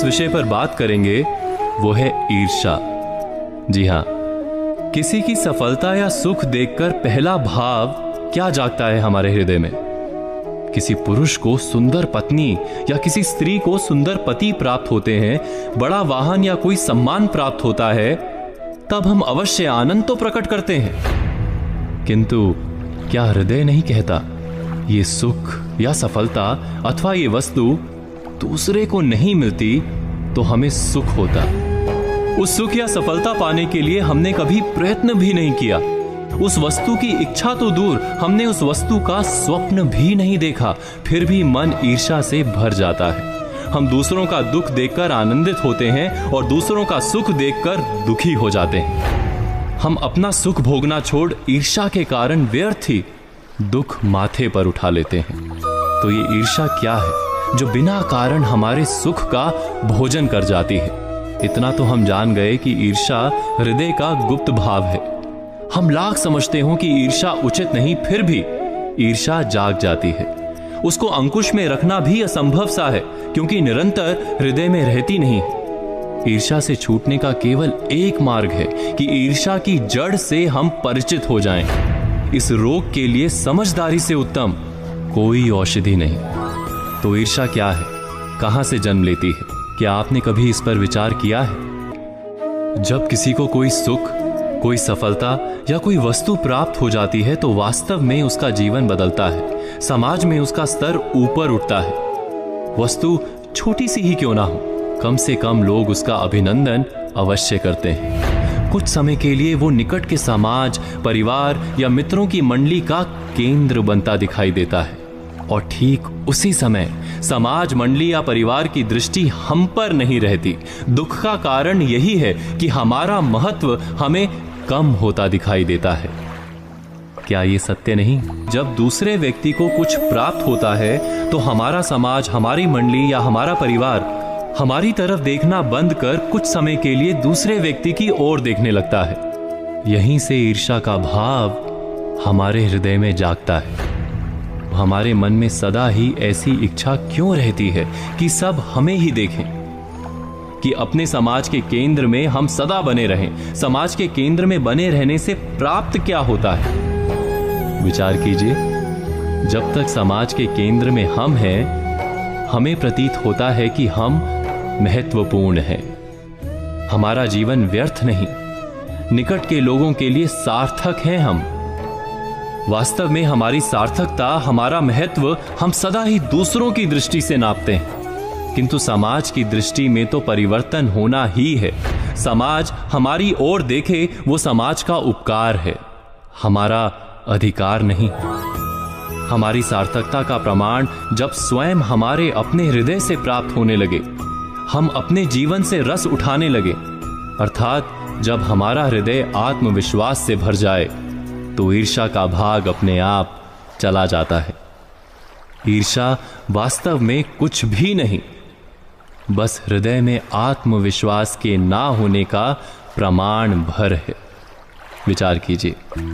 जिस विषय पर बात करेंगे वो है ईर्ष्या। जी हाँ, किसी की सफलता या सुख देखकर पहला भाव क्या जागता है हमारे हृदय में? किसी पुरुष को सुंदर पत्नी या किसी स्त्री को सुंदर पति प्राप्त होते हैं, बड़ा वाहन या कोई सम्मान प्राप्त होता है, तब हम अवश्य आनंद तो प्रकट करते हैं। किंतु क्या हृदय नहीं कहता, ये सुख या सफलता अथवा ये वस्तु दूसरे को नहीं मिलती तो हमें सुख होता। उस सुख या सफलता पाने के लिए हमने कभी प्रयत्न भी नहीं किया। उस वस्तु की इच्छा तो दूर, हमने उस वस्तु का स्वप्न भी नहीं देखा, फिर भी मन ईर्ष्या से भर जाता है। हम दूसरों का दुख देखकर आनंदित होते हैं और दूसरों का सुख देखकर दुखी हो जाते हैं। हम अपना सुख भोगना छोड़ ईर्ष्या के कारण व्यर्थ ही दुख माथे पर उठा लेते हैं। तो ये ईर्ष्या क्या है जो बिना कारण हमारे सुख का भोजन कर जाती है? इतना तो हम जान गए कि ईर्ष्या हृदय का गुप्त भाव है। हम लाख समझते हो कि ईर्ष्या उचित नहीं, फिर भी ईर्ष्या जाग जाती है। उसको अंकुश में रखना भी असंभव सा है, क्योंकि निरंतर हृदय में रहती नहीं है। ईर्ष्या से छूटने का केवल एक मार्ग है कि ईर्ष्या की जड़ से हम परिचित हो जाएं। इस रोग के लिए समझदारी से उत्तम कोई औषधि नहीं। तो ईर्ष्या क्या है, कहां से जन्म लेती है? क्या आपने कभी इस पर विचार किया है? जब किसी को कोई सुख, कोई सफलता या कोई वस्तु प्राप्त हो जाती है तो वास्तव में उसका जीवन बदलता है, समाज में उसका स्तर ऊपर उठता है। वस्तु छोटी सी ही क्यों ना हो, कम से कम लोग उसका अभिनंदन अवश्य करते हैं। कुछ समय के लिए वो निकट के समाज, परिवार या मित्रों की मंडली का केंद्र बनता दिखाई देता है, और ठीक उसी समय समाज, मंडली या परिवार की दृष्टि हम पर नहीं रहती। दुख का कारण यही है कि हमारा महत्व हमें कम होता दिखाई देता है। क्या ये सत्य नहीं? जब दूसरे व्यक्ति को कुछ प्राप्त होता है तो हमारा समाज, हमारी मंडली या हमारा परिवार हमारी तरफ देखना बंद कर कुछ समय के लिए दूसरे व्यक्ति की ओर देखने लगता है। यहीं से ईर्ष्या का भाव हमारे हृदय में जागता है। हमारे मन में सदा ही ऐसी इच्छा क्यों रहती है कि सब हमें ही देखें, कि अपने समाज के केंद्र में हम सदा बने रहें। समाज के केंद्र में बने रहने से प्राप्त क्या होता है? विचार कीजिए। जब तक समाज के केंद्र में हम हैं, हमें प्रतीत होता है कि हम महत्वपूर्ण हैं। हमारा जीवन व्यर्थ नहीं, निकट के लोगों के लिए सार्थक हैं हम। वास्तव में हमारी सार्थकता, हमारा महत्व हम सदा ही दूसरों की दृष्टि से नापते हैं, किंतु समाज की दृष्टि में तो परिवर्तन होना ही है। समाज हमारी ओर देखे वो समाज का उपकार है, हमारा अधिकार नहीं। हमारी सार्थकता का प्रमाण जब स्वयं हमारे अपने हृदय से प्राप्त होने लगे, हम अपने जीवन से रस उठाने लगे, अर्थात जब हमारा हृदय आत्मविश्वास से भर जाए, तो ईर्ष्या का भाग अपने आप चला जाता है। ईर्ष्या वास्तव में कुछ भी नहीं, बस हृदय में आत्मविश्वास के ना होने का प्रमाण भर है। विचार कीजिए।